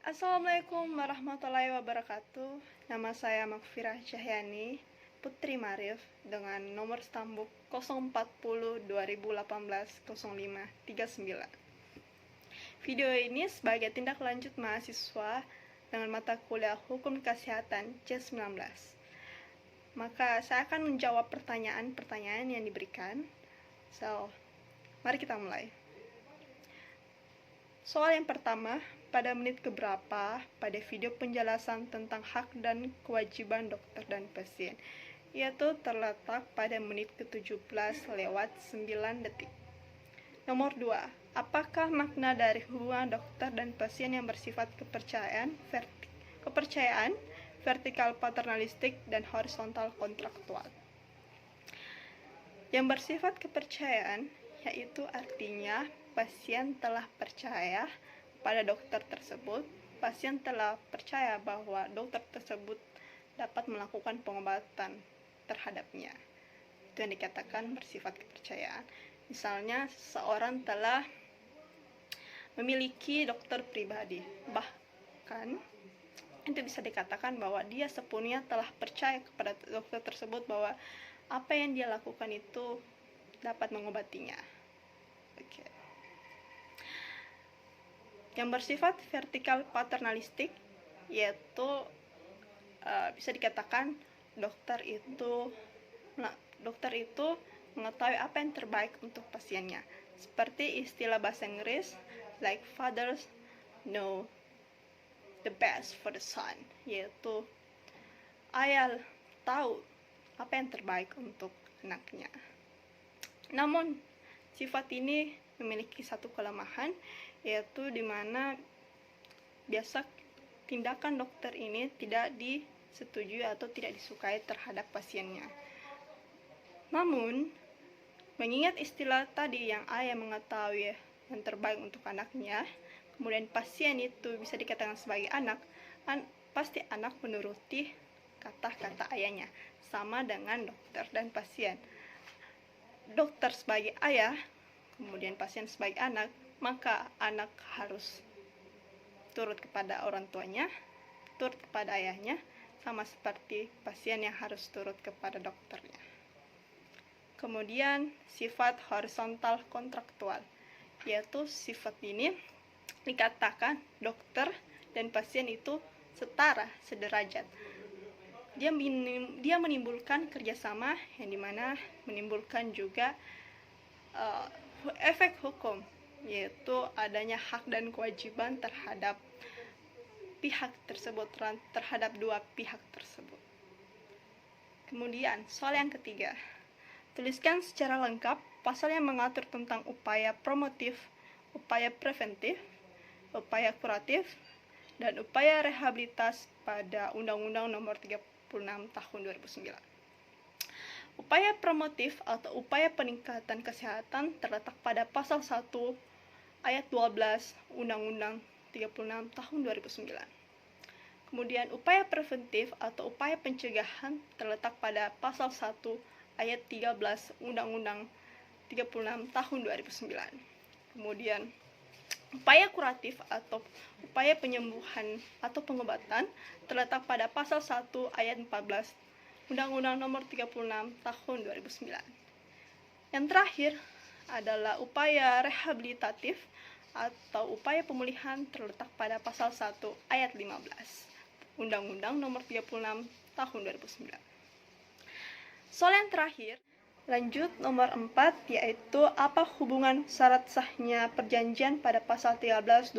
Assalamualaikum warahmatullahi wabarakatuh. Nama saya Makfirah Cahyani Putri Marif dengan nomor stambuk 040 2018 0539. Video ini sebagai tindak lanjut mahasiswa dengan mata kuliah Hukum Kesehatan C19. Maka saya akan menjawab pertanyaan-pertanyaan yang diberikan. Mari kita mulai. Soal yang pertama, pada menit keberapa pada video penjelasan tentang hak dan kewajiban dokter dan pasien, yaitu terletak pada menit ke-17 lewat 9 detik. Nomor 2, apakah makna dari hubungan dokter dan pasien yang bersifat kepercayaan vertikal paternalistik dan horizontal kontraktual? Yang bersifat kepercayaan yaitu artinya pasien telah percaya pada dokter tersebut, pasien telah percaya bahwa dokter tersebut dapat melakukan pengobatan terhadapnya. Itu yang dikatakan bersifat kepercayaan. Misalnya, seseorang telah memiliki dokter pribadi, bahkan itu bisa dikatakan bahwa dia sepenuhnya telah percaya kepada dokter tersebut bahwa apa yang dia lakukan itu dapat mengobatinya. Oke. Yang bersifat vertikal paternalistik yaitu bisa dikatakan dokter itu mengetahui apa yang terbaik untuk pasiennya. Seperti istilah bahasa Inggris, like fathers know the best for the son, yaitu ayah tahu apa yang terbaik untuk anaknya. Namun sifat ini memiliki satu kelemahan, yaitu di mana biasa tindakan dokter ini tidak disetujui atau tidak disukai terhadap pasiennya. Namun, mengingat istilah tadi yang ayah mengetahui yang terbaik untuk anaknya, kemudian pasien itu bisa dikatakan sebagai anak, pasti anak menuruti kata-kata ayahnya, sama dengan dokter dan pasien. Dokter sebagai ayah, kemudian pasien sebagai anak, maka anak harus turut kepada orang tuanya, turut kepada ayahnya, sama seperti pasien yang harus turut kepada dokternya. Kemudian sifat horizontal kontraktual, yaitu sifat ini dikatakan dokter dan pasien itu setara, sederajat. Dia menimbulkan kerjasama yang dimana menimbulkan juga efek hukum, yaitu adanya hak dan kewajiban terhadap pihak tersebut, terhadap dua pihak tersebut. Kemudian soal yang ketiga, tuliskan secara lengkap pasal yang mengatur tentang upaya promotif, upaya preventif, upaya kuratif, dan upaya rehabilitas pada Undang-Undang Nomor 36 Tahun 2009. Upaya promotif atau upaya peningkatan kesehatan terletak pada pasal 1 ayat 12 Undang-Undang 36 Tahun 2009. Kemudian upaya preventif atau upaya pencegahan terletak pada pasal 1 ayat 13 Undang-Undang 36 Tahun 2009. Kemudian upaya kuratif atau upaya penyembuhan atau pengobatan terletak pada pasal 1 ayat 14 Undang-Undang Nomor 36 Tahun 2009. Yang terakhir adalah upaya rehabilitatif atau upaya pemulihan terletak pada pasal 1 ayat 15 Undang-Undang Nomor 36 Tahun 2009. Soal yang terakhir, lanjut nomor 4, yaitu apa hubungan syarat sahnya perjanjian pada pasal 1320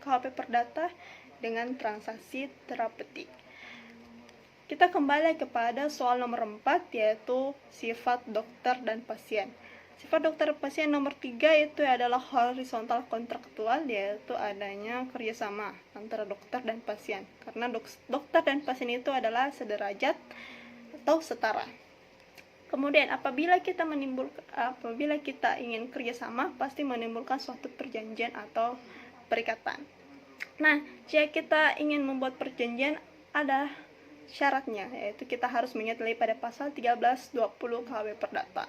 KUHP Perdata dengan transaksi terapeutik. Kita kembali kepada soal nomor 4, yaitu sifat dokter dan pasien. Sifat dokter dan pasien nomor 3 itu adalah horizontal kontraktual, yaitu adanya kerjasama antara dokter dan pasien. Karena dokter dan pasien itu adalah sederajat atau setara. Kemudian apabila kita ingin kerjasama, pasti menimbulkan suatu perjanjian atau perikatan. Nah, jika kita ingin membuat perjanjian, ada syaratnya, yaitu kita harus menyertai pada pasal 1320 KUHP Perdata.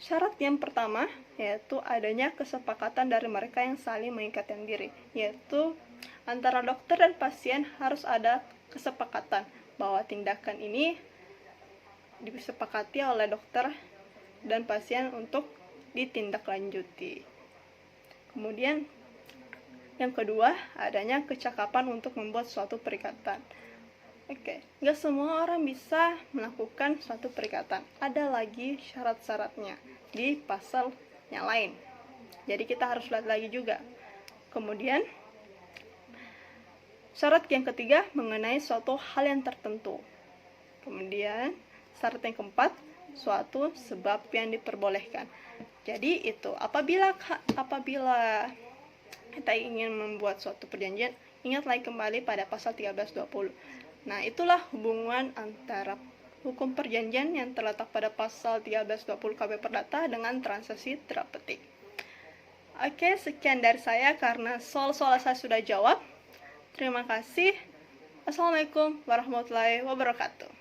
Syarat yang pertama yaitu adanya kesepakatan dari mereka yang saling mengikatkan diri, yaitu Antara dokter dan pasien harus ada kesepakatan bahwa tindakan ini disepakati oleh dokter dan pasien untuk ditindaklanjuti. Kemudian yang kedua, adanya kecakapan untuk membuat suatu perikatan. Nggak semua orang bisa melakukan suatu perikatan. Ada lagi syarat-syaratnya di pasal yang lain. Jadi kita harus lihat lagi juga. Kemudian, syarat yang ketiga mengenai suatu hal yang tertentu. Kemudian, syarat yang keempat, suatu sebab yang diperbolehkan. Jadi itu, apabila kita ingin membuat suatu perjanjian, ingat lagi kembali pada pasal 1320. Nah, itulah hubungan antara hukum perjanjian yang terletak pada pasal 1320 KB Perdata dengan transaksi terapeutik. Oke, sekian dari saya karena soal-soal saya sudah jawab. Terima kasih. Assalamualaikum warahmatullahi wabarakatuh.